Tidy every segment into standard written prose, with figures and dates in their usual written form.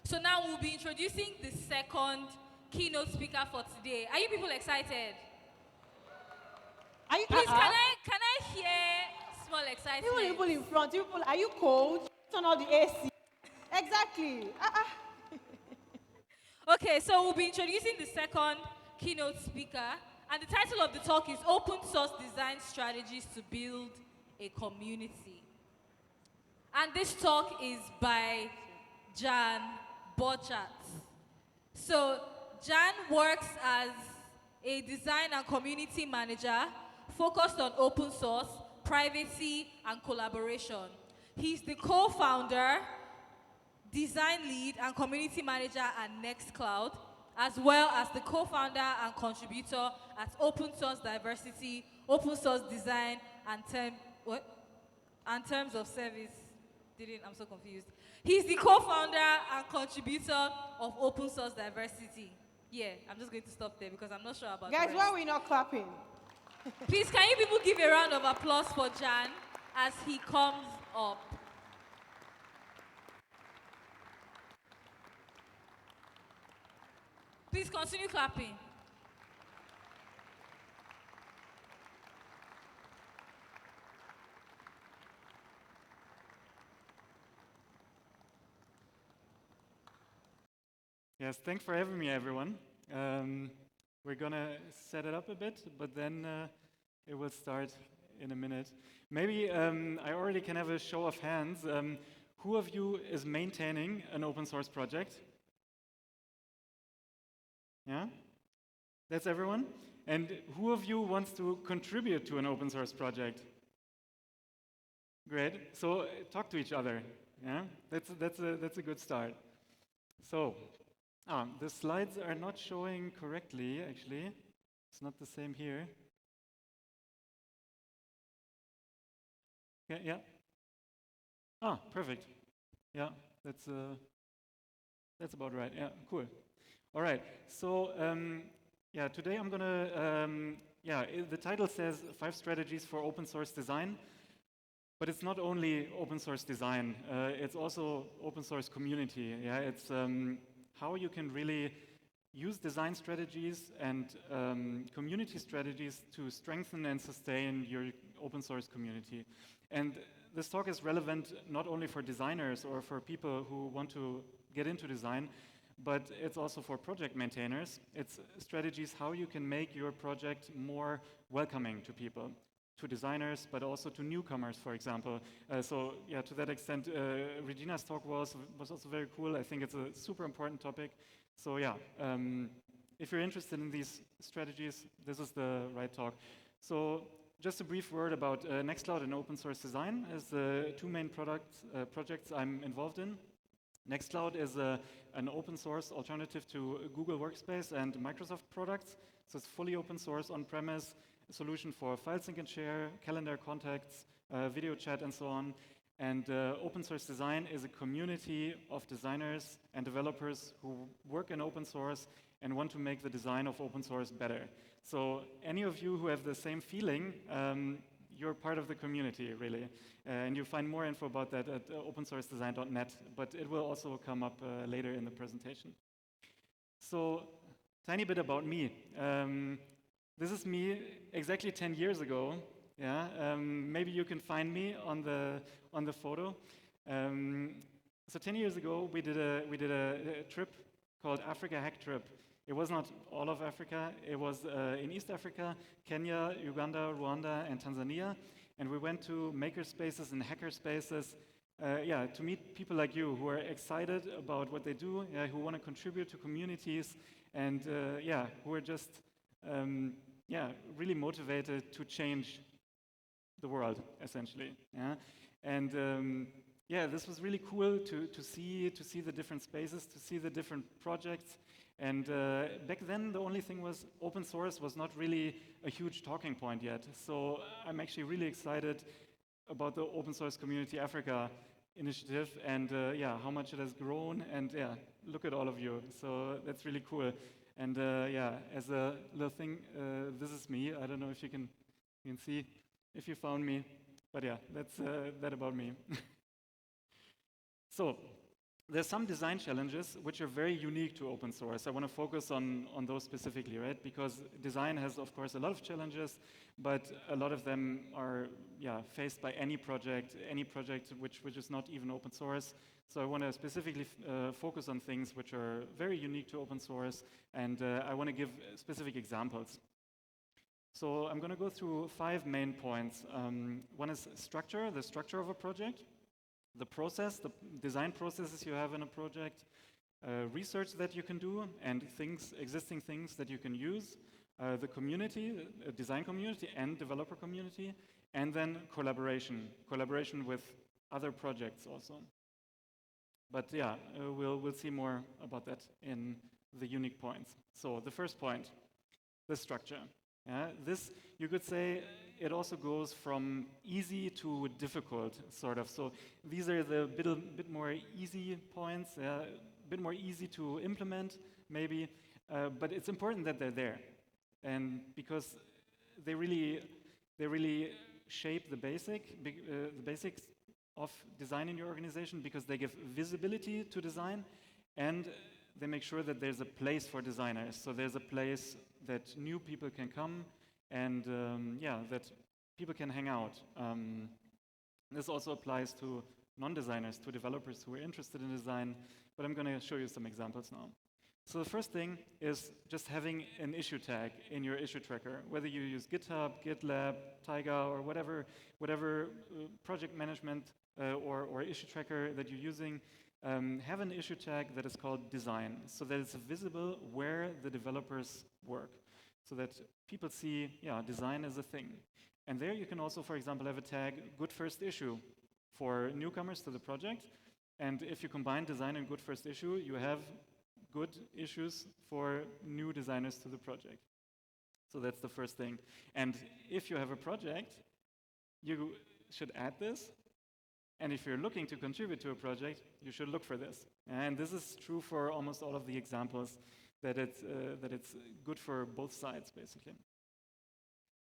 So now we'll be introducing the second keynote speaker for today. Are you people excited? Are you, Please, can I hear small excitement? people in front, people, are you cold? Turn on the AC. Exactly. Okay, so we'll be introducing the second keynote speaker, and the title of the talk is Open Source Design Strategies to Build a Community. And this talk is by Jan Borchardt. So Jan works as a design and community manager focused on open source, privacy, and collaboration. He's the co-founder, design lead, and community manager at Nextcloud, as well as the co-founder and contributor at Open Source Diversity, Open Source Design, and Terms of Service. I'm so confused. He's the co-founder and contributor of Open Source Diversity. Yeah, I'm just going to stop there because I'm not sure about Guys, the why rest. are we not clapping? Please, can you people give a round of applause for Jan as he comes up? Please continue clapping. Yes, thanks for having me, everyone. We're gonna set it up a bit, but then it will start in a minute. Maybe I already can have a show of hands. Who of you is maintaining an open source project? Yeah? That's everyone? And who of you wants to contribute to an open source project? Great. So talk to each other. Yeah? That's a good start. So, the slides are not showing correctly, actually. It's not the same here. Okay, yeah. Perfect. Yeah, that's about right. Yeah, cool. All right. So, yeah, today I'm gonna, the title says 5 strategies for open source design, but it's not only open source design. It's also open source community. Yeah, it's how you can really use design strategies and community strategies to strengthen and sustain your open source community. And this talk is relevant not only for designers or for people who want to get into design, but it's also for project maintainers. It's strategies how you can make your project more welcoming to people, to designers, but also to newcomers, for example. So yeah, to that extent, Regina's talk was also very cool. I think it's a super important topic. So yeah, if you're interested in these strategies, this is the right talk. So just a brief word about Nextcloud and open source design as the 2 main projects I'm involved in. Nextcloud is an open source alternative to Google Workspace and Microsoft products. So it's fully open source on-premise solution for file sync and share, calendar contacts, video chat, and so on. And open source design is a community of designers and developers who work in open source and want to make the design of open source better. So any of you who have the same feeling, you're part of the community, really. And you'll find more info about that at opensourcedesign.net, but it will also come up later in the presentation. So, tiny bit about me. This is me exactly 10 years ago. Yeah, maybe you can find me on the photo. So 10 years ago, we did a trip called Africa Hack Trip. It was not all of Africa. It was in East Africa, Kenya, Uganda, Rwanda, and Tanzania. And we went to maker spaces and hacker spaces, to meet people like you who are excited about what they do, who want to contribute to communities, and who are just really motivated to change the world, essentially. Yeah? And this was really cool to see the different spaces, to see the different projects. And back then, the only thing was open source was not really a huge talking point yet. So I'm actually really excited about the Open Source Community Africa initiative and how much it has grown. And look at all of you. So that's really cool. And as a little thing, this is me. I don't know if you can see if you found me. But yeah, that's that about me. So There's some design challenges which are very unique to open source. I want to focus on those specifically, right? Because design has, of course, a lot of challenges, but a lot of them are faced by any project which is not even open source. So I want to specifically focus on things which are very unique to open source, and I want to give specific examples. So I'm going to go through 5 main points. One is structure, the structure of a project. The process, the design processes you have in a project, research that you can do, and existing things that you can use, the community, design community and developer community, and then collaboration with other projects also. But yeah, we'll see more about that in the unique points. So the first point, the structure. This, you could say, it also goes from easy to difficult, sort of. So these are the bit more easy points, a bit more easy to implement, maybe. But it's important that they're there, and because they really shape the basics of design in your organization, because they give visibility to design, and they make sure that there's a place for designers. So there's a place that new people can come, and that people can hang out. This also applies to non-designers, to developers who are interested in design, but I'm going to show you some examples now. So the first thing is just having an issue tag in your issue tracker, whether you use GitHub, GitLab, Taiga, or whatever project management or issue tracker that you're using. Have an issue tag that is called design, so that it's visible where the developers work, so that people see, design is a thing. And there you can also, for example, have a tag good first issue for newcomers to the project. And if you combine design and good first issue, you have good issues for new designers to the project. So that's the first thing. And if you have a project, you should add this. And if you're looking to contribute to a project, you should look for this. And this is true for almost all of the examples, that it's good for both sides, basically.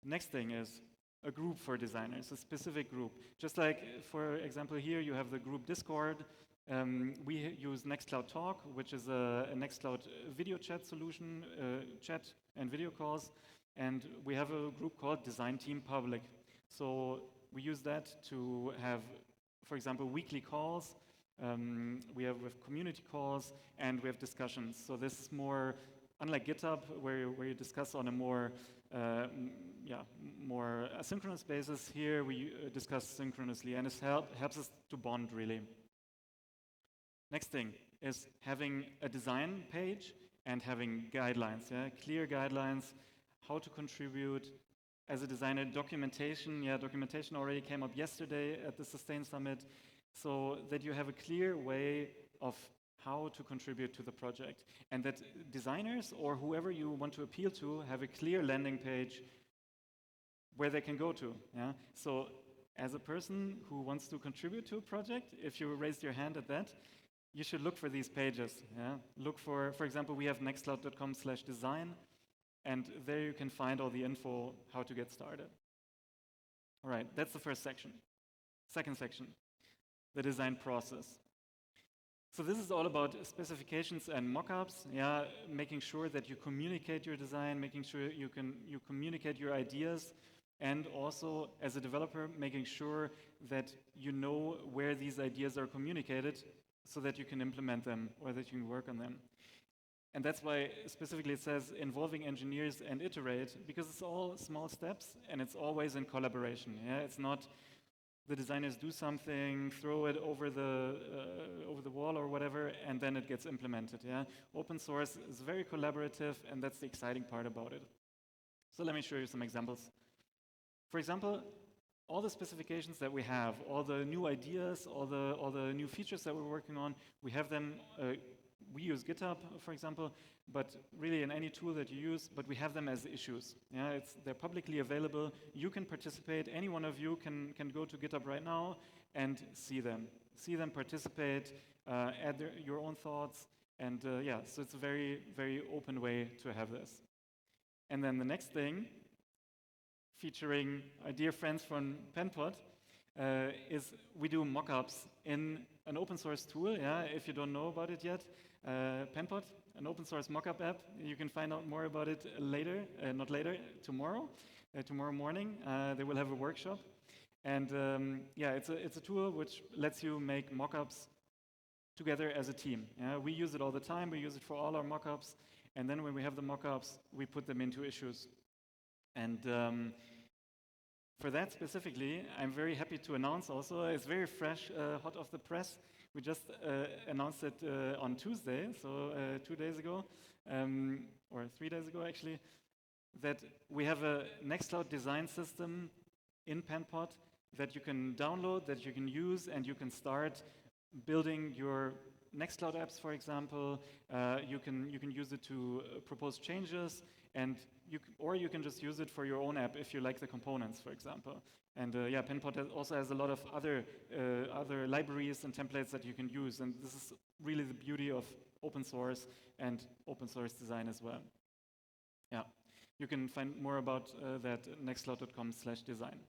Next thing is a group for designers, a specific group. Just like, for example, here you have the group Discord. We use Nextcloud Talk, which is a Nextcloud video chat solution, chat and video calls. And we have a group called Design Team Public. So we use that to have, for example, weekly calls. We have community calls, and we have discussions. So this is more, unlike GitHub, where you discuss on a more asynchronous basis. Here we discuss synchronously, and it helps us to bond, really. Next thing is having a design page and having guidelines, clear guidelines, how to contribute. As a designer, documentation already came up yesterday at the Sustain Summit, so that you have a clear way of how to contribute to the project, and that designers or whoever you want to appeal to have a clear landing page where they can go to. So as a person who wants to contribute to a project, if you raised your hand at that, you should look for these pages. Look for example, we have nextcloud.com/design, and there you can find all the info how to get started. All right, that's the first section. Second section, the design process. So this is all about specifications and mockups, making sure that you communicate your design, making sure you communicate your ideas, and also, as a developer, making sure that you know where these ideas are communicated so that you can implement them or that you can work on them. And that's why specifically it says involving engineers and iterate, because it's all small steps and it's always in collaboration. It's not the designers do something, throw it over the wall or whatever, and then it gets implemented. Open source is very collaborative, and that's the exciting part about it. So let me show you some examples. For example, all the specifications that we have, all the new ideas, all the new features that we're working on, we have them. We use GitHub, for example, but really in any tool that you use, but we have them as issues. They're publicly available. You can participate. Any one of you can go to GitHub right now and see them, participate, add your own thoughts, and so it's a very, very open way to have this. And then the next thing, featuring our dear friends from Penpot, is we do mockups in an open source tool, yeah, if you don't know about it yet. Penpot, an open source mockup app. You can find out more about it later, not later, tomorrow. Tomorrow morning, they will have a workshop. And yeah, it's a tool which lets you make mockups together as a team. Yeah? We use it all the time. We use it for all our mockups. And then when we have the mockups, we put them into issues. And for that specifically, I'm very happy to announce also, it's very fresh, hot off the press. We just announced it on Tuesday, so 2 days ago, or 3 days ago actually, that we have a Nextcloud design system in Penpot that you can download, that you can use, and you can start building your Nextcloud apps, for example. You can use it to propose changes, and or you can just use it for your own app if you like the components, for example. And yeah, Penpot also has a lot of other libraries and templates that you can use, and this is really the beauty of open source and open source design as well. Yeah, you can find more about that at nextcloud.com/design.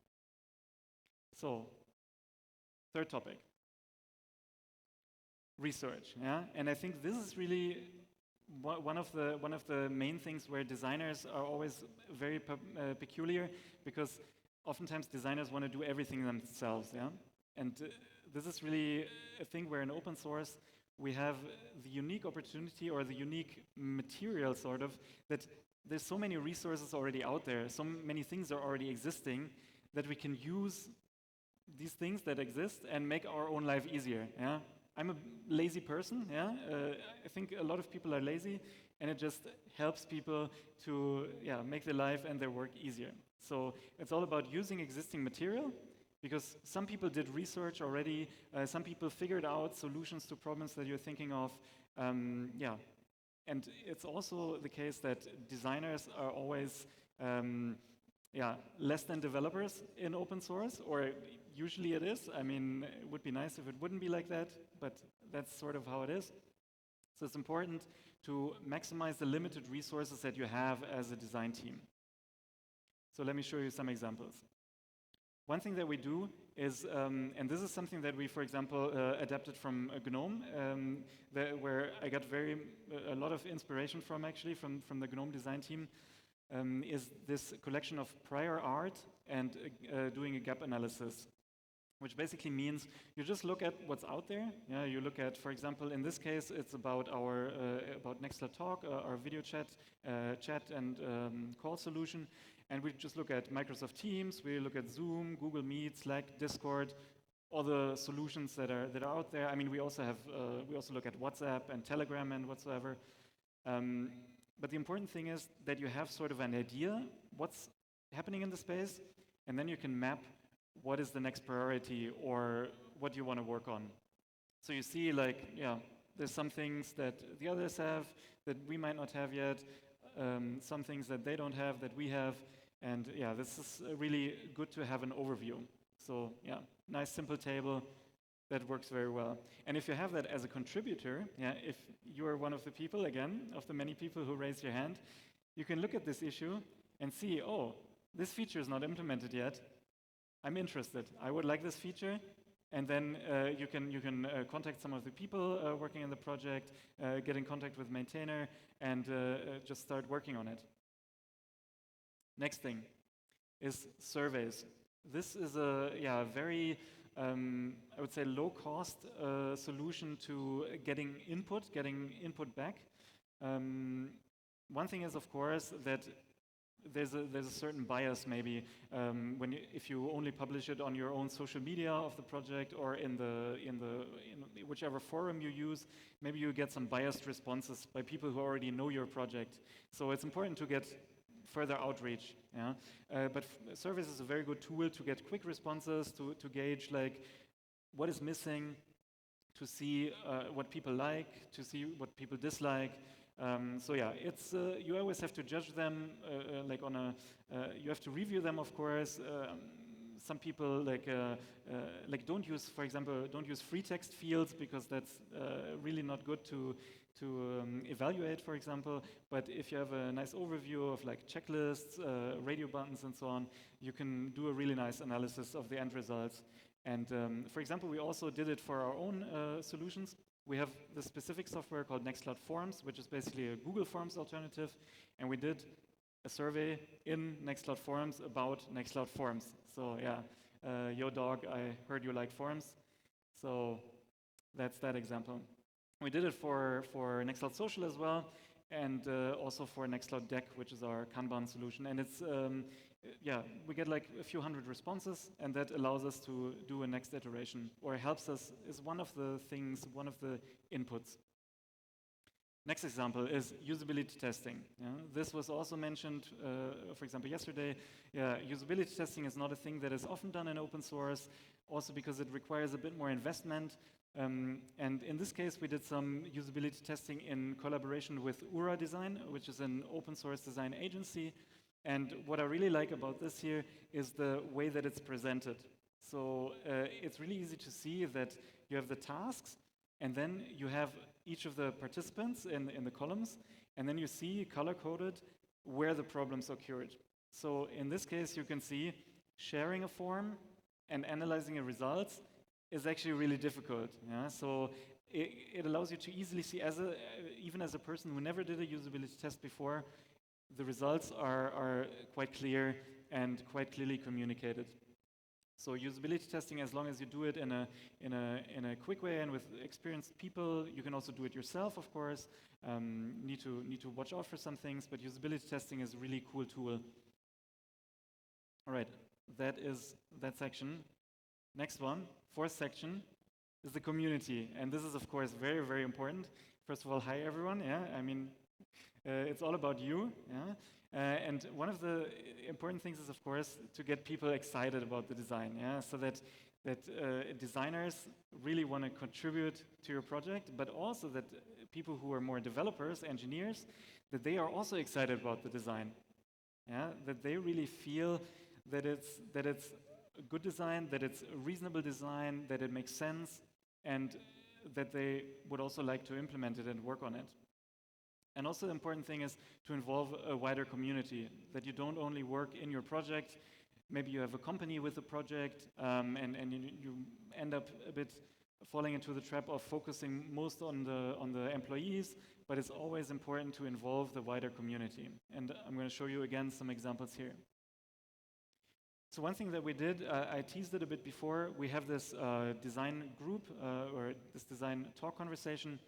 So, third topic. Research, yeah, and I think this is really one of the main things where designers are always very peculiar, because oftentimes designers want to do everything themselves, yeah, and this is really a thing where in open source we have the unique opportunity or the unique material, sort of, that there's so many resources already out there, so many things are already existing, that we can use these things that exist and make our own life easier, yeah. I'm a lazy person, yeah. I think a lot of people are lazy, and it just helps people to, yeah, make their life and their work easier. So it's all about using existing material, because some people did research already, some people figured out solutions to problems that you're thinking of, yeah. And it's also the case that designers are always, yeah, less than developers in open source, or usually it is. I mean, it would be nice if it wouldn't be like that, but that's sort of how it is. So it's important to maximize the limited resources that you have as a design team. So let me show you some examples. One thing that we do is, and this is something that we, for example, adapted from GNOME, where I got a lot of inspiration from, actually, from the GNOME design team, is this collection of prior art and doing a gap analysis, which basically means you just look at what's out there. Yeah, you look at, for example, in this case, it's about our about Nextcloud Talk, our video chat and call solution, and we just look at Microsoft Teams, we look at Zoom, Google Meet, Slack, Discord, all the solutions that are out there. I mean, we also look at WhatsApp and Telegram and whatsoever. But the important thing is that you have sort of an idea what's happening in the space, and then you can map what is the next priority or what you want to work on. So you see, like, yeah, there's some things that the others have that we might not have yet, some things that they don't have that we have, and yeah, this is really good to have an overview. So yeah, nice simple table that works very well. And if you have that as a contributor, yeah, if you're one of the people, again, of the many people who raised your hand, you can look at this issue and see, oh, this feature is not implemented yet. I'm interested. I would like this feature. And then you can contact some of the people working in the project, get in contact with maintainer, and just start working on it. Next thing is surveys. This is a very I would say low-cost solution to getting input back. One thing is, of course, that there's a certain bias maybe if you only publish it on your own social media of the project or in whichever forum you use, maybe you get some biased responses by people who already know your project. So it's important to get further outreach. Yeah? But surveys is a very good tool to get quick responses, to gauge like what is missing, to see what people like, to see what people dislike. So yeah, it's you always have to judge them like on a. You have to review them, of course. Some people like don't use, for example, don't use free text fields because that's really not good to evaluate, for example. But if you have a nice overview of like checklists, radio buttons, and so on, you can do a really nice analysis of the end results. And for example, we also did it for our own solutions. We have the specific software called Nextcloud Forms, which is basically a Google Forms alternative. And we did a survey in Nextcloud Forms about Nextcloud Forms. So yeah, yo dog, I heard you like forms. So that's that example. We did it for Nextcloud Social as well, and also for Nextcloud Deck, which is our Kanban solution. And it's, yeah, we get like a few hundred responses, and that allows us to do a next iteration, or helps us, is one of the things, one of the inputs. Next example is usability testing. Yeah, this was also mentioned, for example, yesterday. Yeah, usability testing is not a thing that is often done in open source, also because it requires a bit more investment. And in this case, we did some usability testing in collaboration with Ura Design, which is an open source design agency. And what I really like about this here is the way that it's presented. So it's really easy to see that you have the tasks, and then you have each of the participants in the columns, and then you see color-coded where the problems occurred. So in this case, you can see sharing a form and analyzing the results is actually really difficult. Yeah? So it allows you to easily see, even as a person who never did a usability test before, the results are quite clear and quite clearly communicated. So usability testing, as long as you do it in a quick way and with experienced people, you can also do it yourself, of course. Need to watch out for some things, but usability testing is a really cool tool. All right, that is that section. Next one, fourth section, is the community, and this is of course very, very important. First of all, hi everyone. Yeah, I mean, it's all about you. Yeah. And one of the important things is, of course, to get people excited about the design, yeah? So that designers really want to contribute to your project, but also that people who are more developers, engineers, that they are also excited about the design, yeah? That they really feel that it's a good design, that it's a reasonable design, that it makes sense, and that they would also like to implement it and work on it. And also the important thing is to involve a wider community, that you don't only work in your project. Maybe you have a company with a project, and you end up a bit falling into the trap of focusing most on the employees, but it's always important to involve the wider community. And I'm going to show you again some examples here. So one thing that we did, I teased it a bit before, we have this design group, or this design talk conversation.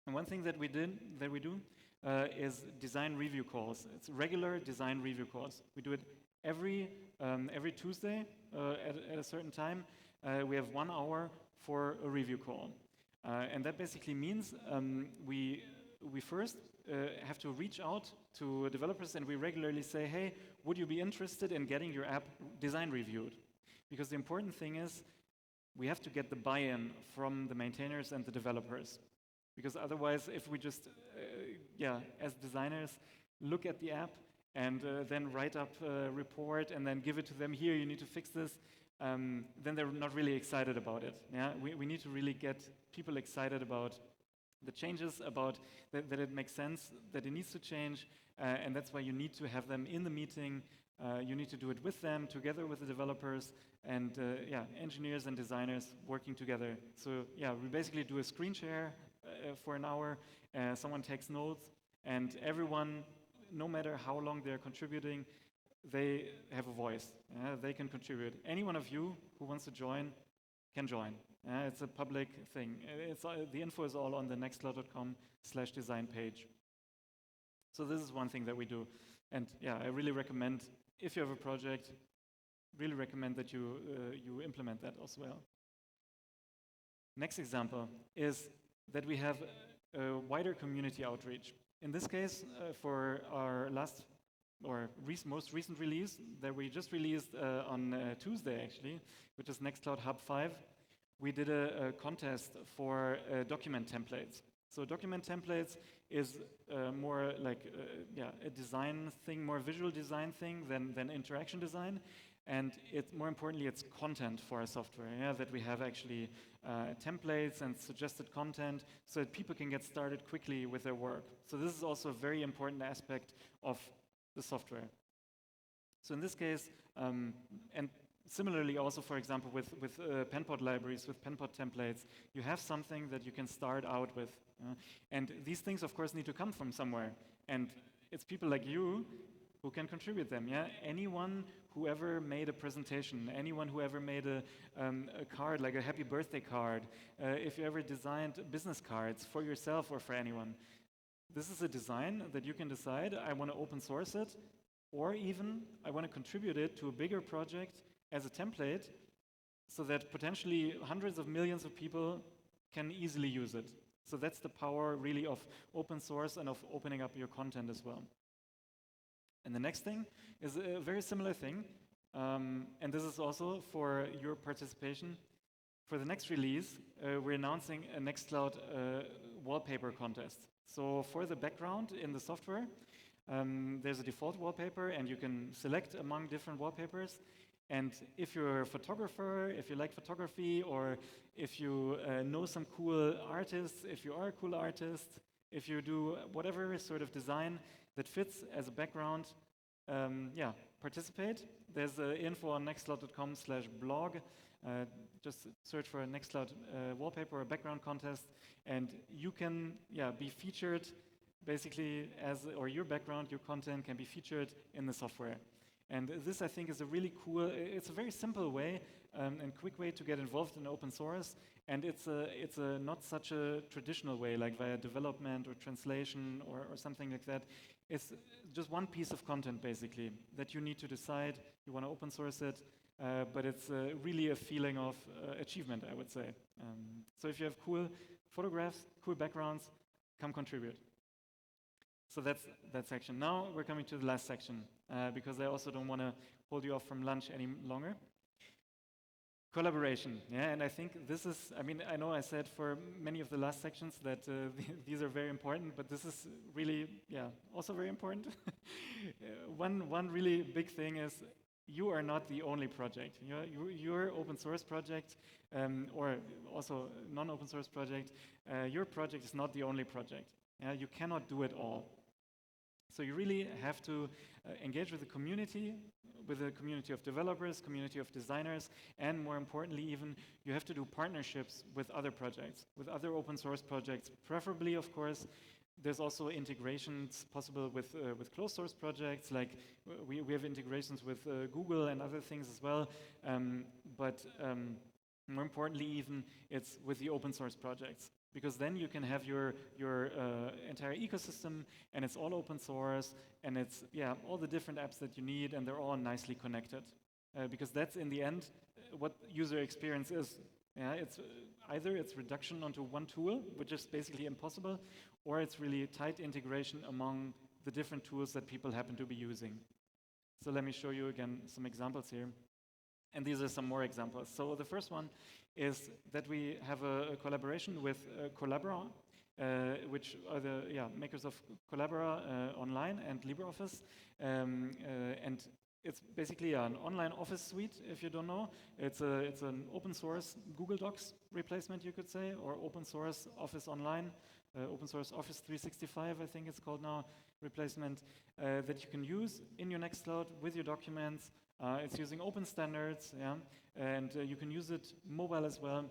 And one thing that we do is design review calls. It's regular design review calls. We do it every Tuesday at a certain time. We have 1 hour for a review call. And that basically means we first have to reach out to developers, and we regularly say, hey, would you be interested in getting your app design reviewed? Because the important thing is we have to get the buy-in from the maintainers and the developers. Because otherwise, if we just, as designers, look at the app and then write up a report and then give it to them, here, you need to fix this, then they're not really excited about it. Yeah? We need to really get people excited about the changes, about that it makes sense, that it needs to change, and that's why you need to have them in the meeting. You need to do it with them, together with the developers, and engineers and designers working together. So we basically do a screen share for an hour, someone takes notes, and everyone, no matter how long they're contributing, they have a voice. They can contribute. Any one of you who wants to join can join. It's a public thing. The info is all on the nextcloud.com/design page. So this is one thing that we do. And I really recommend, if you have a project, really recommend that you implement that as well. Next example is that we have a wider community outreach. In this case, for our most recent release that we just released on Tuesday, actually, which is Nextcloud Hub 5, we did a contest for document templates. So document templates is more like a design thing, more visual design thing than interaction design. And more importantly, it's content for our software, that we have actually templates and suggested content so that people can get started quickly with their work. So this is also a very important aspect of the software. So in this case, and Similarly, also, for example, with penpot libraries, with penpot templates, you have something that you can start out with. And these things, of course, need to come from somewhere. And it's people like you who can contribute them. Yeah, anyone who ever made a presentation, anyone who ever made a card, like a happy birthday card, if you ever designed business cards for yourself or for anyone, this is a design that you can decide, I want to open source it, or even I want to contribute it to a bigger project as a template so that potentially hundreds of millions of people can easily use it. So that's the power really of open source and of opening up your content as well. And the next thing is a very similar thing, and this is also for your participation. For the next release, we're announcing a Nextcloud wallpaper contest. So for the background in the software, there's a default wallpaper, and you can select among different wallpapers. And if you're a photographer, if you like photography, or if you know some cool artists, if you are a cool artist, if you do whatever sort of design that fits as a background, participate. There's info on nextcloud.com/blog. Just search for a Nextcloud wallpaper or background contest, and you can be featured basically or your background, your content can be featured in the software. And this, I think, is a really cool, it's a very simple way and quick way to get involved in open source. And it's a not such a traditional way, like via development or translation or something like that. It's just one piece of content, basically, that you need to decide you want to open source it. But it's really a feeling of achievement, I would say. So if you have cool photographs, cool backgrounds, come contribute. So that's that section. Now we're coming to the last section, because I also don't want to hold you off from lunch any longer. Collaboration, and I think this is, I know I said for many of the last sections that these are very important, but this is really, also very important. One really big thing is you are not the only project. Your open source project, or also non-open source project, your project is not the only project. You cannot do it all. So you really have to engage with the community of developers, community of designers, and more importantly even, you have to do partnerships with other projects, with other open source projects. Preferably, of course, there's also integrations possible with closed source projects, like we have integrations with Google and other things as well, but more importantly even, it's with the open source projects. Because then you can have your entire ecosystem, and it's all open source, and it's all the different apps that you need, and they're all nicely connected. Because that's in the end what user experience is. It's either it's reduction onto one tool, which is basically impossible, or it's really tight integration among the different tools that people happen to be using. So let me show you again some examples here. And these are some more examples. So the first one is that we have a collaboration with Collabora, which are the makers of Collabora Online and LibreOffice. And it's basically an online office suite, if you don't know. It's an open source Google Docs replacement, you could say, or open source Office Online, open source Office 365, I think it's called now, replacement, that you can use in your Nextcloud with your documents. It's using open standards, and you can use it mobile as well,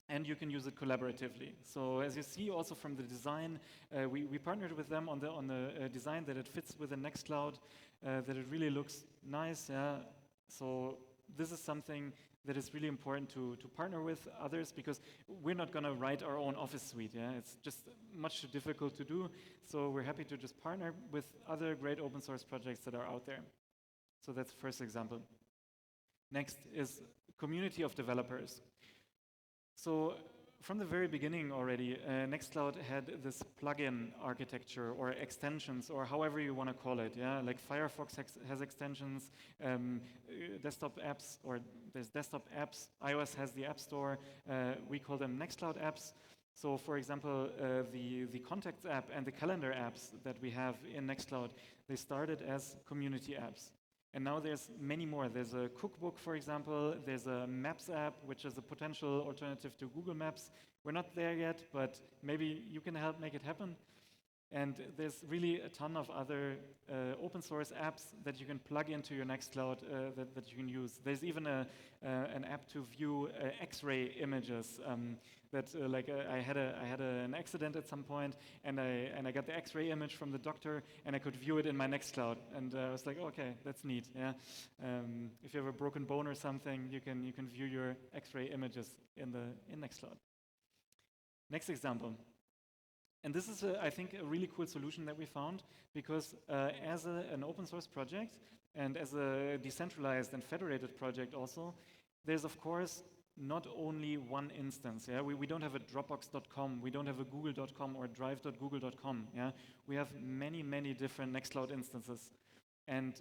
and you can use it collaboratively. So as you see also from the design, we partnered with them on the design that it fits with the Nextcloud, that it really looks nice. So this is something that is really important to partner with others, because we're not going to write our own Office suite. It's just much too difficult to do. So we're happy to just partner with other great open source projects that are out there. So that's the first example. Next is community of developers. So from the very beginning already, Nextcloud had this plugin architecture or extensions, or however you want to call it. Like Firefox has extensions, desktop apps, or there's desktop apps. iOS has the App Store. We call them Nextcloud apps. So for example, the Contacts app and the Calendar apps that we have in Nextcloud, they started as community apps. And now there's many more. There's a cookbook, for example. There's a Maps app, which is a potential alternative to Google Maps. We're not there yet, but maybe you can help make it happen. And there's really a ton of other open source apps that you can plug into your Nextcloud that you can use. There's even an app to view X-ray images. I had an accident at some point, and I got the X-ray image from the doctor, and I could view it in my Nextcloud. And I was like, okay, that's neat. Yeah. If you have a broken bone or something, you can view your X-ray images in Nextcloud. Next example. And this is, I think, a really cool solution that we found, because as an open source project and as a decentralized and federated project also, there's of course not only one instance. Yeah? We don't have a Dropbox.com, we don't have a Google.com or Drive.google.com. Yeah? We have many, many different Nextcloud instances. And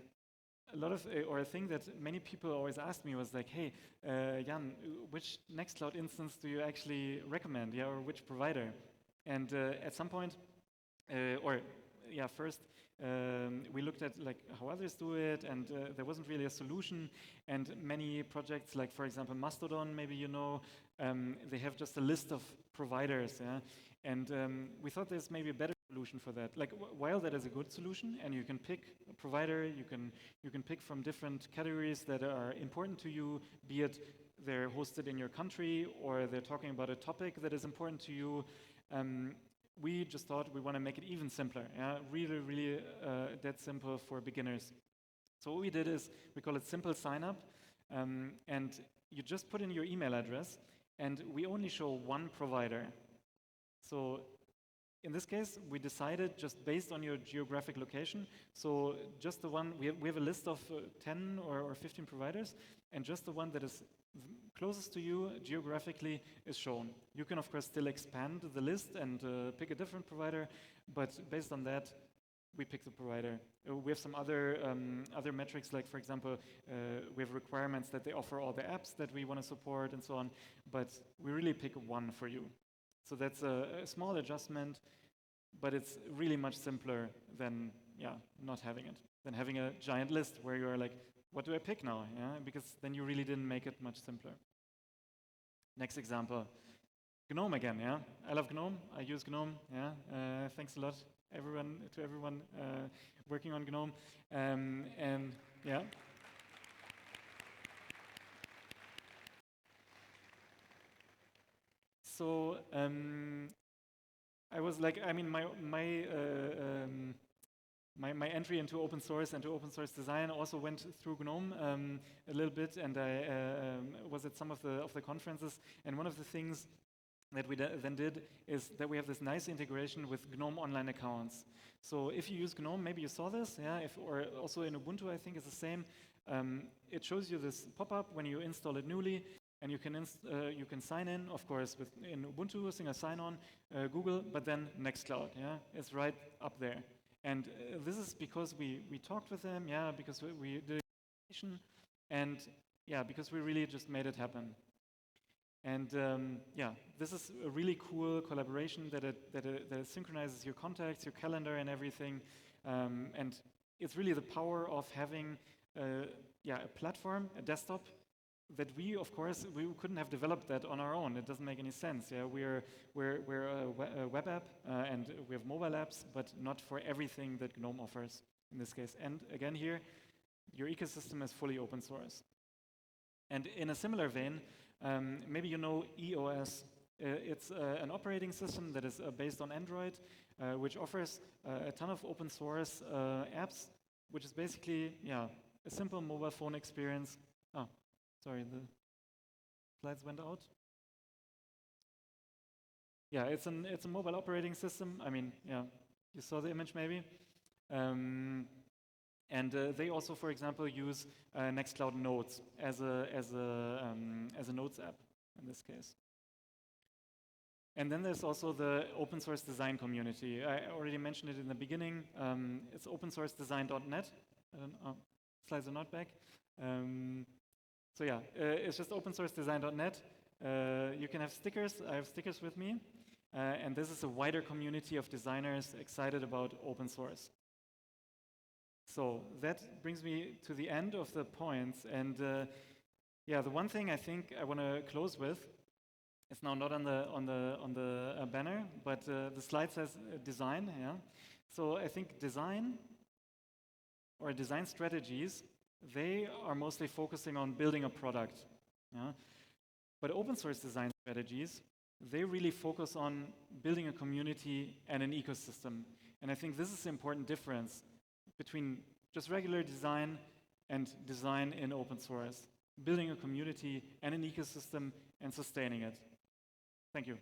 a thing that many people always asked me was like, hey, Jan, which Nextcloud instance do you actually recommend, yeah, or which provider? And at some point, first we looked at like how others do it, and there wasn't really a solution. And many projects, like for example Mastodon, maybe you know, they have just a list of providers, yeah. And we thought there's maybe a better solution for that. Like while that is a good solution, and you can pick a provider, you can pick from different categories that are important to you, be it they're hosted in your country or they're talking about a topic that is important to you. We just thought we want to make it even simpler, yeah? Really, really that simple for beginners. So what we did is we call it simple sign up, and you just put in your email address, and we only show one provider. So in this case, we decided just based on your geographic location, so just the one, we have a list of 10 or 15 providers, and just the one that is closest to you geographically is shown. You can of course still expand the list and pick a different provider, but based on that, we pick the provider. We have some other metrics, like for example, we have requirements that they offer all the apps that we want to support and so on, but we really pick one for you. So that's a small adjustment, but it's really much simpler than not having it, than having a giant list where you're like, what do I pick now? Yeah, because then you really didn't make it much simpler. Next example, GNOME again. Yeah, I love GNOME. I use GNOME. Yeah, thanks a lot, everyone working on GNOME. And yeah. So I was like, I mean, my entry into open source and to open source design also went through GNOME a little bit, and I was at some of the conferences. And one of the things that we then did is that we have this nice integration with GNOME online accounts. So if you use GNOME, maybe you saw this, yeah, or also in Ubuntu, I think it's the same. It shows you this pop-up when you install it newly. And you can sign in, of course, in Ubuntu, single sign-on, Google, but then Nextcloud, yeah, it's right up there. And this is because we talked with them, yeah, because we did a, and yeah, because we really just made it happen. And this is a really cool collaboration that it synchronizes your contacts, your calendar, and everything. And it's really the power of having a platform, a desktop, that we, of course, we couldn't have developed that on our own. It doesn't make any sense. Yeah, we're a web app and we have mobile apps, but not for everything that GNOME offers in this case. And again, here, your ecosystem is fully open source. And in a similar vein, maybe you know EOS. It's an operating system that is based on Android, which offers a ton of open source apps, which is basically a simple mobile phone experience. Oh. Sorry, the slides went out. Yeah, it's a mobile operating system. I mean, yeah, you saw the image maybe. And they also, for example, use Nextcloud Notes as a Notes app in this case. And then there's also the open source design community. I already mentioned it in the beginning. It's opensourcedesign.net. Slides are not back. So yeah, it's just opensourcedesign.net. You can have stickers. I have stickers with me. And this is a wider community of designers excited about open source. So that brings me to the end of the points. And the one thing I think I want to close with It's now not on the banner, but the slide says design. Yeah. So I think design or design strategies, they are mostly focusing on building a product. Yeah. But open source design strategies, they really focus on building a community and an ecosystem. And I think this is the important difference between just regular design and design in open source. Building a community and an ecosystem and sustaining it. Thank you.